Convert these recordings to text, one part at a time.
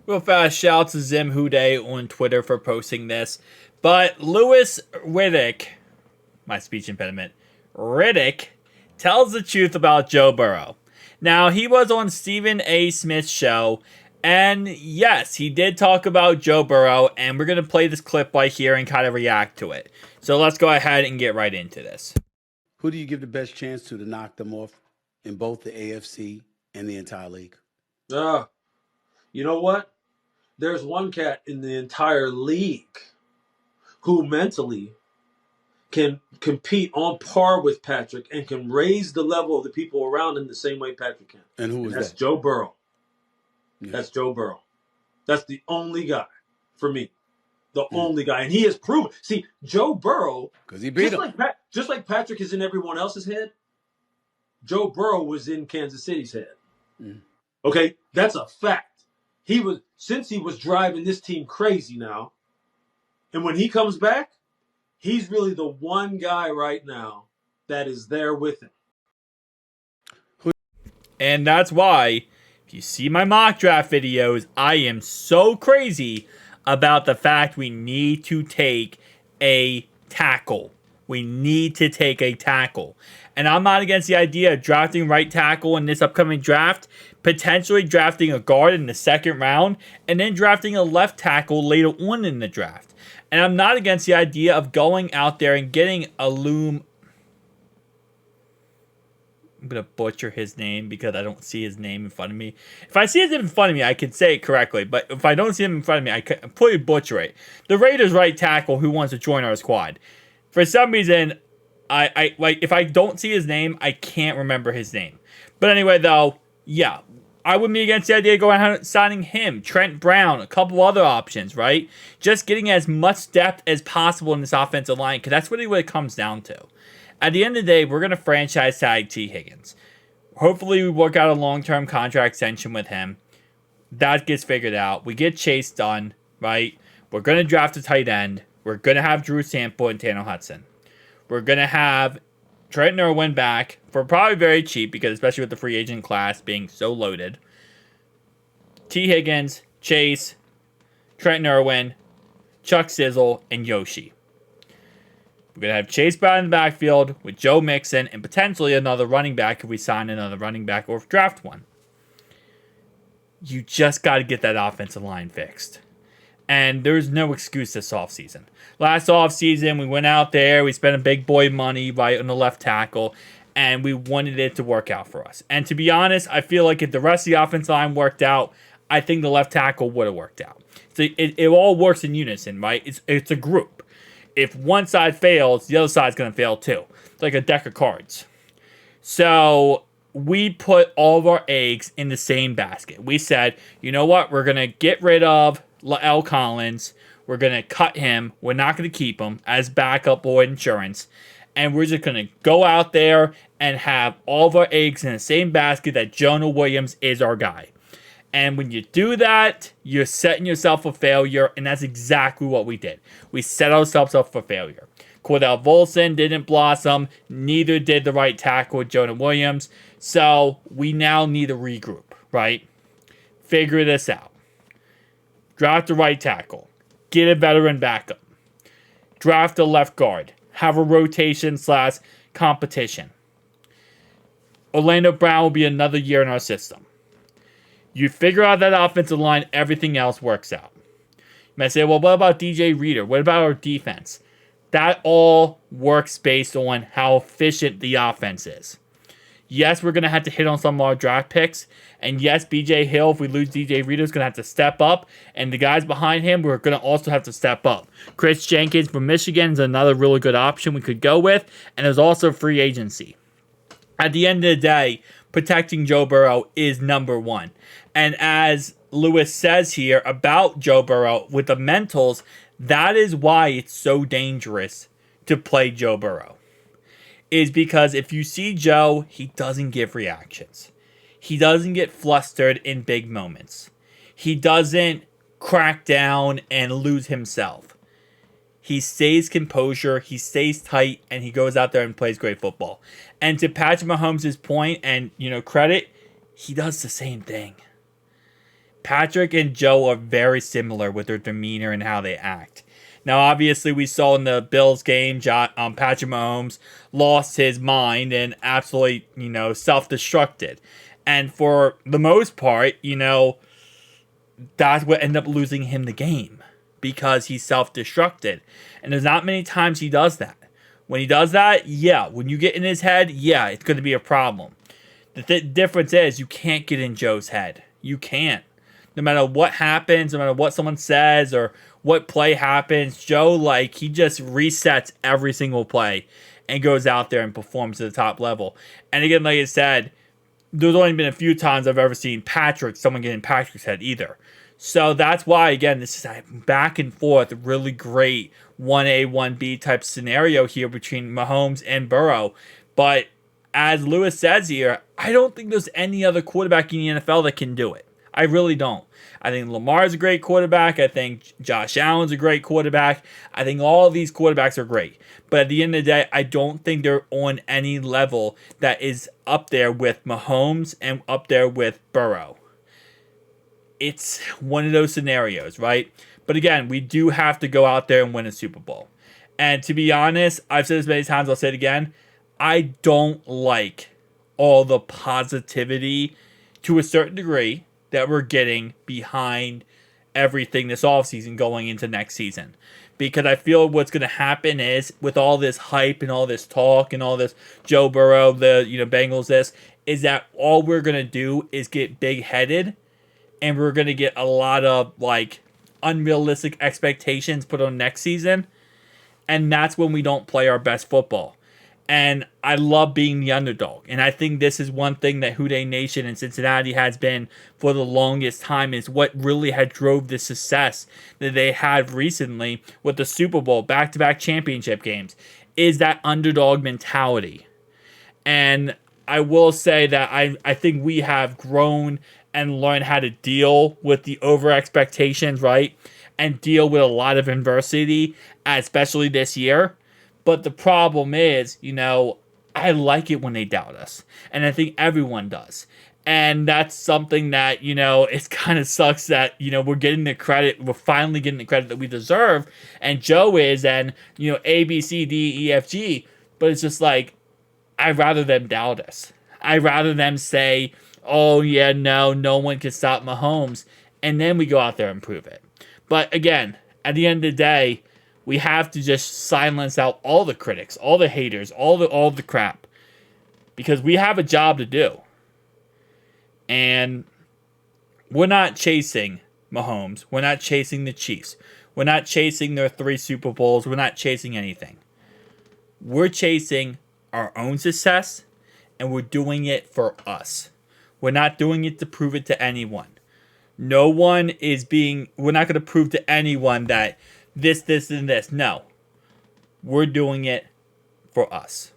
Real fast shout out to Zim Hude on Twitter for posting this. But Louis Riddick, my speech impediment, Riddick, tells the truth about Joe Burrow. Now, he was on Stephen A. Smith's show, and yes, he did talk about Joe Burrow, and we're going to play this clip right here and kind of react to it. So let's go ahead and get right into this. Who do you give the best chance to knock them off in both the AFC and the entire league? You know what? There's one cat in the entire league who mentally can compete on par with Patrick and can raise the level of the people around him the same way Patrick can. And who is That's that? Joe Burrow. Yeah. That's Joe Burrow. That's the only guy for me. The only guy. And he has proven. See, Joe Burrow, because he beat him. Just like Patrick is in everyone else's head, Joe Burrow was in Kansas City's head. Okay? That's a fact. Since he was driving this team crazy now, and when he comes back, he's really the one guy right now that is there with him. And that's why, if you see my mock draft videos, I am so crazy about the fact we need to take a tackle. We need to take a tackle. And I'm not against the idea of drafting right tackle in this upcoming draft, potentially drafting a guard in the second round, and then drafting a left tackle later on in the draft. And I'm not against the idea of going out there and getting a loom. I'm going to butcher his name because I don't see his name in front of me. If I see his name in front of me, I can say it correctly. But if I don't see him in front of me, I can completely butcher it. The Raiders right tackle who wants to join our squad. For some reason, I if I don't see his name, I can't remember his name. But anyway, though, yeah. I wouldn't be against the idea of going out and signing him, Trent Brown, a couple other options, right? Just getting as much depth as possible in this offensive line, because that's really what it comes down to. At the end of the day, we're going to franchise tag T. Higgins. Hopefully, we work out a long-term contract extension with him. That gets figured out. We get Chase done, right? We're going to draft a tight end. We're going to have Drew Sample and Tanner Hudson. We're going to have Trent Irwin back for probably very cheap, because especially with the free agent class being so loaded. T. Higgins, Chase, Trent Irwin, Chuck Sizzle, and Yoshi. We're going to have Chase Brown in the backfield with Joe Mixon and potentially another running back if we sign another running back or draft one. You just got to get that offensive line fixed. And there's no excuse this offseason. Last offseason, we went out there, we spent a big boy money right on the left tackle, and we wanted it to work out for us. And to be honest, I feel like if the rest of the offensive line worked out, I think the left tackle would have worked out. So it all works in unison, right? It's a group. If one side fails, the other side's going to fail too. It's like a deck of cards. So we put all of our eggs in the same basket. We said, you know what? We're going to get rid of L. Collins. We're going to cut him. We're not going to keep him as backup or insurance. And we're just going to go out there and have all of our eggs in the same basket that Jonah Williams is our guy. And when you do that, you're setting yourself for failure, and that's exactly what we did. We set ourselves up for failure. Cordell Volson didn't blossom. Neither did the right tackle, Jonah Williams. So we now need to regroup, right? Figure this out. Draft the right tackle. Get a veteran backup. Draft a left guard. Have a rotation / competition. Orlando Brown will be another year in our system. You figure out that offensive line, everything else works out. You might say, well, what about DJ Reader? What about our defense? That all works based on how efficient the offense is. Yes, we're going to have to hit on some of our draft picks. And yes, BJ Hill, if we lose DJ Reader, is going to have to step up. And the guys behind him, we're going to also have to step up. Chris Jenkins from Michigan is another really good option we could go with. And there's also free agency. At the end of the day, protecting Joe Burrow is number one. And as Lewis says here about Joe Burrow with the mentals, that is why it's so dangerous to play Joe Burrow. Is because if you see Joe, he doesn't give reactions. He doesn't get flustered in big moments. He doesn't crack down and lose himself. He stays composure, he stays tight, and he goes out there and plays great football. And to Patrick Mahomes' point and, credit, he does the same thing. Patrick and Joe are very similar with their demeanor and how they act. Now, obviously, we saw in the Bills game, Patrick Mahomes lost his mind and absolutely, self-destructed. And for the most part, that's what ended up losing him the game because he self-destructed. And there's not many times he does that. When he does that, when you get in his head, it's going to be a problem. The difference is you can't get in Joe's head. You can't. No matter what happens, no matter what someone says or what play happens, Joe, he just resets every single play and goes out there and performs to the top level. And again, like I said, there's only been a few times I've ever seen someone get in Patrick's head either. So that's why, again, this is a back and forth, really great 1A, 1B type scenario here between Mahomes and Burrow. But as Lewis says here, I don't think there's any other quarterback in the NFL that can do it. I really don't. I think Lamar's a great quarterback. I think Josh Allen's a great quarterback. I think all of these quarterbacks are great. But at the end of the day, I don't think they're on any level that is up there with Mahomes and up there with Burrow. It's one of those scenarios, right? But again, we do have to go out there and win a Super Bowl. And to be honest, I've said this many times, I'll say it again, I don't like all the positivity to a certain degree that we're getting behind everything this offseason going into next season. Because I feel what's going to happen is, with all this hype and all this talk and all this Joe Burrow, the Bengals, is that all we're going to do is get big-headed, and we're going to get a lot of unrealistic expectations put on next season, and that's when we don't play our best football. And I love being the underdog. And I think this is one thing that Houday Nation in Cincinnati has been for the longest time, is what really had drove the success that they had recently with the Super Bowl, back-to-back championship games, is that underdog mentality. And I will say that I think we have grown and learned how to deal with the over-expectations, right? And deal with a lot of adversity, especially this year. But the problem is, I like it when they doubt us. And I think everyone does. And that's something that, it kind of sucks that, we're getting the credit. We're finally getting the credit that we deserve. And Joe is, and, A, B, C, D, E, F, G. But it's just I'd rather them doubt us. I'd rather them say, oh, yeah, no one can stop Mahomes. And then we go out there and prove it. But again, at the end of the day, we have to just silence out all the critics, all the haters, all the crap, because we have a job to do. And we're not chasing Mahomes. We're not chasing the Chiefs. We're not chasing their 3 Super Bowls. We're not chasing anything. We're chasing our own success, and we're doing it for us. We're not doing it to prove it to anyone. We're not going to prove to anyone that this, and this. No. We're doing it for us.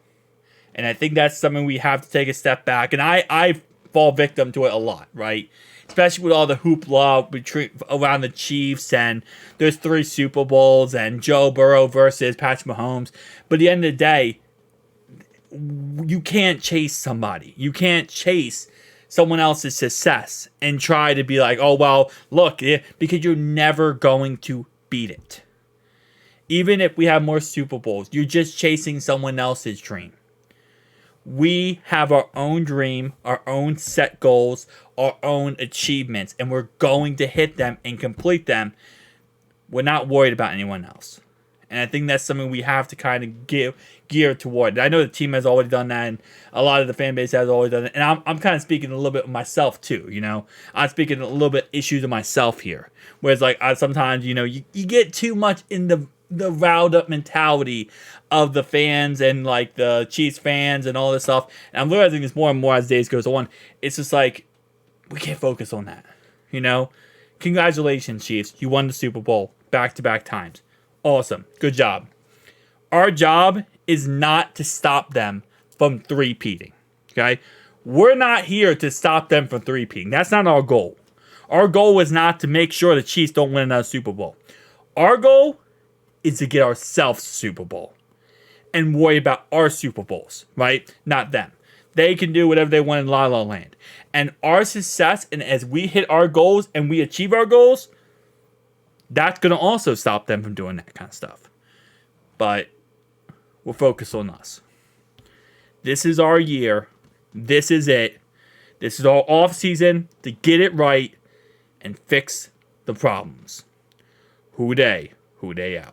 And I think that's something we have to take a step back. And I fall victim to it a lot, right? Especially with all the hoopla around the Chiefs, and there's 3 Super Bowls, and Joe Burrow versus Patrick Mahomes. But at the end of the day, you can't chase somebody. You can't chase someone else's success and try to be like, oh, well, look, because you're never going to beat it. Even if we have more Super Bowls, you're just chasing someone else's dream. We have our own dream, our own set goals, our own achievements, and we're going to hit them and complete them. We're not worried about anyone else. And I think that's something we have to kind of gear toward. I know the team has already done that, and a lot of the fan base has always done it. And I'm kind of speaking a little bit of myself too, I'm speaking a little bit issues of myself here. Whereas sometimes, you get too much in the riled up mentality of the fans and the Chiefs fans and all this stuff. And I'm realizing this more and more as days goes on. It's just we can't focus on that. Congratulations, Chiefs. You won the Super Bowl back-to-back times. Awesome. Good job. Our job is not to stop them from three-peating. Okay? We're not here to stop them from three-peating. That's not our goal. Our goal is not to make sure the Chiefs don't win another Super Bowl. Our goal is to get ourselves Super Bowl and worry about our Super Bowls, right? Not them. they can do whatever they want in La La Land. And our success, and as we hit our goals and we achieve our goals, that's going to also stop them from doing that kind of stuff. But we'll focus on us. This is our year. This is it. This is our off season to get it right and fix the problems. Who they out.